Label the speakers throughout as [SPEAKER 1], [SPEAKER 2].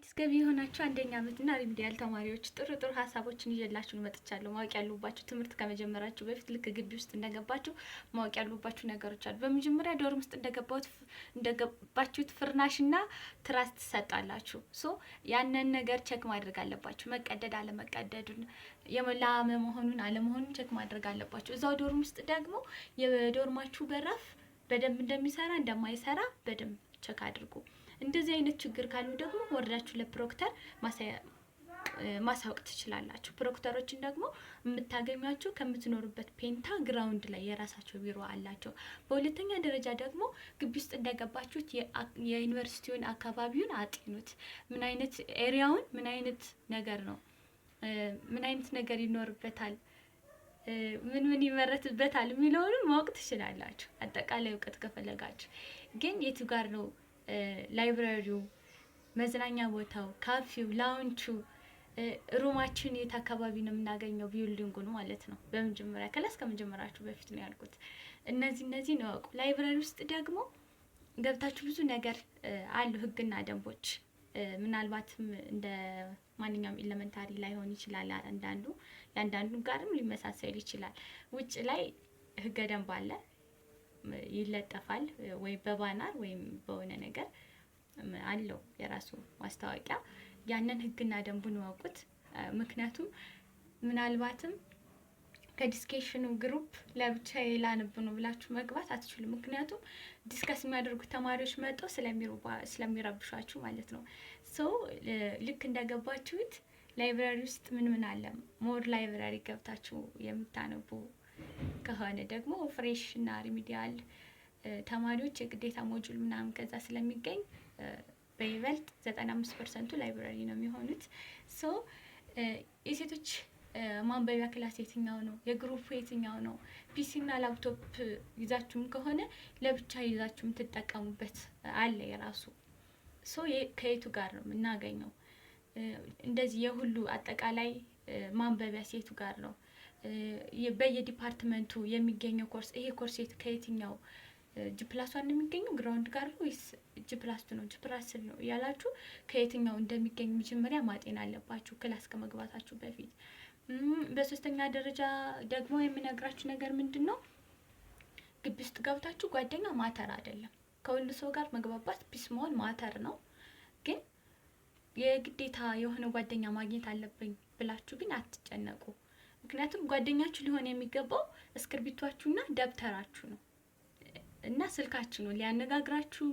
[SPEAKER 1] አዲስ ገቢ የሆናችሁ አንደኛ ዓመት እና ሪሚዲያል ተማሪዎች ጥሩ ሀሳቦችን ይዤላችሁ መጥቻለሁ። ማወቅ ያሉባችሁ ትምህርት ከመጀመራችሁ በፊት ልክ ግቢ ውስጥ እንደገባችሁ ማወቅ ያሉባችሁ ነገሮች አሉ። በመጀመሪያ ዶርም ውስጥ እንደገባችሁት ፍርናሽና ትራስ ትሰጣላችሁ። ያንን ነገር ቼክ ማድረግ አለባችሁ። መቀደድ አለመቀደዱን፣ የመላመ መሆኑን አለመሆኑን ቼክ ማድረግ አለባችሁ። እዛው ዶርም ውስጥ ደግሞ የዶርማችሁ በራፍ በደንብ እንደሚሰራ እንደማይሰራ በደንብ ቼክ አድርጉ። እንደዚህ አይነት ችግር ካሉ ደግሞ ወርዳችሁ ለፕሮክተር ማሳወቅ ትችላላችሁ። ፕሮክተሮችን ደግሞ የምታገኟቸው ከምትኖሩበት ፔንታ ግራውንድ ላይ የራሳቸው ቢሮ አላቸው። በሁለተኛ ደረጃ ደግሞ ግቢ ውስጥ እንደገባችሁት የዩኒቨርሲቲውን አካባቢውን አጥኑት። ምን አይነት ኤሪያውን ምን አይነት ነገር ነው፣ ምን አይነት ነገር ይኖርበታል፣ ምን ይመረትበታል የሚለውንም ማወቅ ትችላላችሁ። አጠቃላይ እውቀት ከፈለጋችሁ ግን የቱ ጋር ነው ላይብራሪው፣ መዝናኛ ቦታው፣ ካፌው፣ ላውንቹ፣ ሩማችን የት አካባቢ ነው የምናገኘው፣ ቢልዲንጉን ማለት ነው። በመጀመሪያ ክላስ ከመጀመራችሁ በፊት ነው ያልኩት። እነዚህ ነው አውቁ። ላይብራሪ ውስጥ ደግሞ ገብታችሁ ብዙ ነገር አሉ፣ ህግና ደንቦች። ምናልባትም እንደ ማንኛውም ኤሌመንታሪ ላይሆን ይችላል። ያንዳንዱ ጋርም ሊመሳሰል ይችላል። ውጭ ላይ ህገ ደንብ አለ ይለጠፋል፣ ወይ በባናር ወይም በሆነ ነገር አለው የራሱ ማስታወቂያ። ያንን ህግና ደንቡን ወቁት። ምክንያቱም ምናልባትም ከዲስከሽኑ ግሩፕ ለብቻ ላነብ ነው ብላችሁ መግባት አትችሉም። ምክንያቱም ዲስከስ የሚያደርጉት ተማሪዎች መጥተው ስለሚረብሿችሁ ማለት ነው። ልክ እንደገባችሁት ላይብራሪ ውስጥ ምን አለ፣ ሞር ላይብራሪ ገብታችሁ የምታነቡ ከሆነ ደግሞ ፍሬሽ እና ሪሚዲያል ተማሪዎች የግዴታ ሞጁል ምናምን ከዛ ስለሚገኝ በይበልጥ 95% ላይብራሪ ነው የሚሆኑት። የሴቶች ማንበቢያ ክላስ የትኛው ነው፣ የግሩፕ የትኛው ነው፣ ፒሲ እና ላፕቶፕ ይዛችሁም ከሆነ ለብቻ ይዛችሁም ትጠቀሙበት አለ የራሱ። ከየቱ ጋር ነው የምናገኘው? እንደዚህ የሁሉ አጠቃላይ ማንበቢያ ሴቱ ጋር ነው። በየዲፓርትመንቱ የሚገኘው ኮርስ፣ ይሄ ኮርስ ከየትኛው ጂፕላስ1 የሚገኘው ግራውንድ ጋር ነው ወይስ ጂፕላስ2 ነው ጂፕላስ3 ነው እያላችሁ ከየትኛው እንደሚገኝ መጀመሪያ ማጤን አለባችሁ ክላስ ከመግባታችሁ በፊት። በሶስተኛ ደረጃ ደግሞ የምነግራችሁ ነገር ምንድነው፣ ግቢ ውስጥ ገብታችሁ ጓደኛ ማተር አይደለም። ከሁሉ ሰው ጋር መግባባት ፒስ መሆን ማተር ነው። ግን የግዴታ የሆነ ጓደኛ ማግኘት አለብኝ ብላችሁ ግን አትጨነቁ። ምክንያቱም ጓደኛችሁ ሊሆን የሚገባው እስክርቢቷችሁና ደብተራችሁ ነው እና ስልካችሁ ነው። ሊያነጋግራችሁ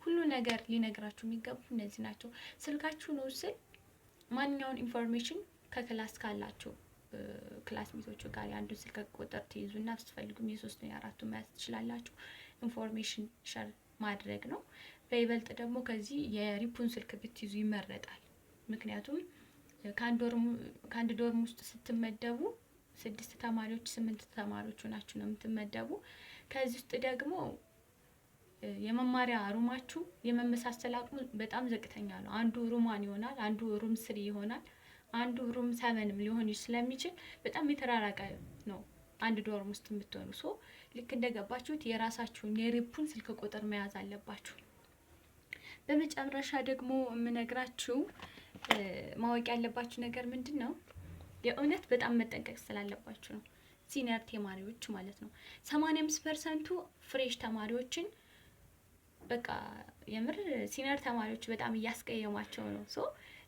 [SPEAKER 1] ሁሉ ነገር ሊነግራችሁ የሚገቡ እነዚህ ናቸው። ስልካችሁ ነው ስል ማንኛውን ኢንፎርሜሽን ከክላስ ካላችሁ ክላስሜቶቹ ጋር የአንዱን ስልክ ቁጥር ትይዙና ስትፈልጉም የሶስቱን የአራቱን መያዝ ትችላላችሁ። ኢንፎርሜሽን ሸር ማድረግ ነው። በይበልጥ ደግሞ ከዚህ የሪፑን ስልክ ብትይዙ ይመረጣል። ምክንያቱም ከአንድ ዶርም ውስጥ ስትመደቡ 6 ተማሪዎች 8 ተማሪዎች ሆናችሁ ነው የምትመደቡ። ከዚህ ውስጥ ደግሞ የመማሪያ ሩማችሁ የመመሳሰል አቅሙ በጣም ዝቅተኛ ነው። አንዱ ሩም1 ይሆናል፣ አንዱ ሩም 3 ይሆናል፣ አንዱ ሩም 7 ሊሆን ስለሚችል በጣም የተራራቀ ነው አንድ ዶርም ውስጥ የምትሆኑ። ልክ እንደገባችሁት የራሳችሁን የሪፑን ስልክ ቁጥር መያዝ አለባችሁ። በመጨረሻ ደግሞ የምነግራችሁ ማወቅ ያለባችሁ ነገር ምንድነው፣ የእውነት በጣም መጠንቀቅ ስላለባችሁ ነው። ሲኒየር ተማሪዎች ማለት ነው 85% ፍሬሽ ተማሪዎችን በቃ የምር ሲኒየር ተማሪዎች በጣም እያስቀየሟቸው ነው።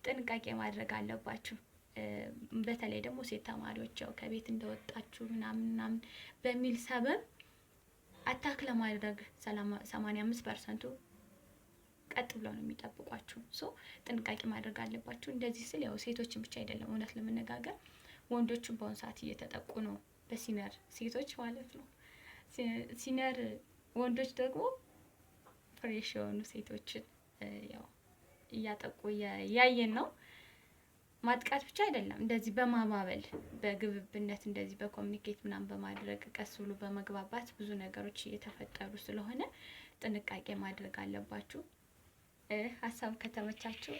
[SPEAKER 1] ጥንቃቄ ማድረግ አለባችሁ። በተለይ ደግሞ ሴት ተማሪዎች ያው ከቤት እንደወጣችሁ ምናምን በሚል ሰበብ አታክ ለማድረግ 85% ቀጥ ብለው ነው የሚጠብቋችሁ። ጥንቃቄ ማድረግ አለባችሁ። እንደዚህ ስል ያው ሴቶችን ብቻ አይደለም፣ እውነት ለመነጋገር ወንዶችን በአሁኑ ሰዓት እየተጠቁ ነው፣ በሲኒየር ሴቶች ማለት ነው። ሲኒየር ወንዶች ደግሞ ፍሬሽ የሆኑ ሴቶችን ያው እያጠቁ ያየን ነው። ማጥቃት ብቻ አይደለም፣ እንደዚህ በማባበል በግብብነት እንደዚህ በኮሚኒኬት ምናምን በማድረግ ቀስ ብሎ በመግባባት ብዙ ነገሮች እየተፈጠሩ ስለሆነ ጥንቃቄ ማድረግ አለባችሁ። ሀሳብ ከተመቻችሁ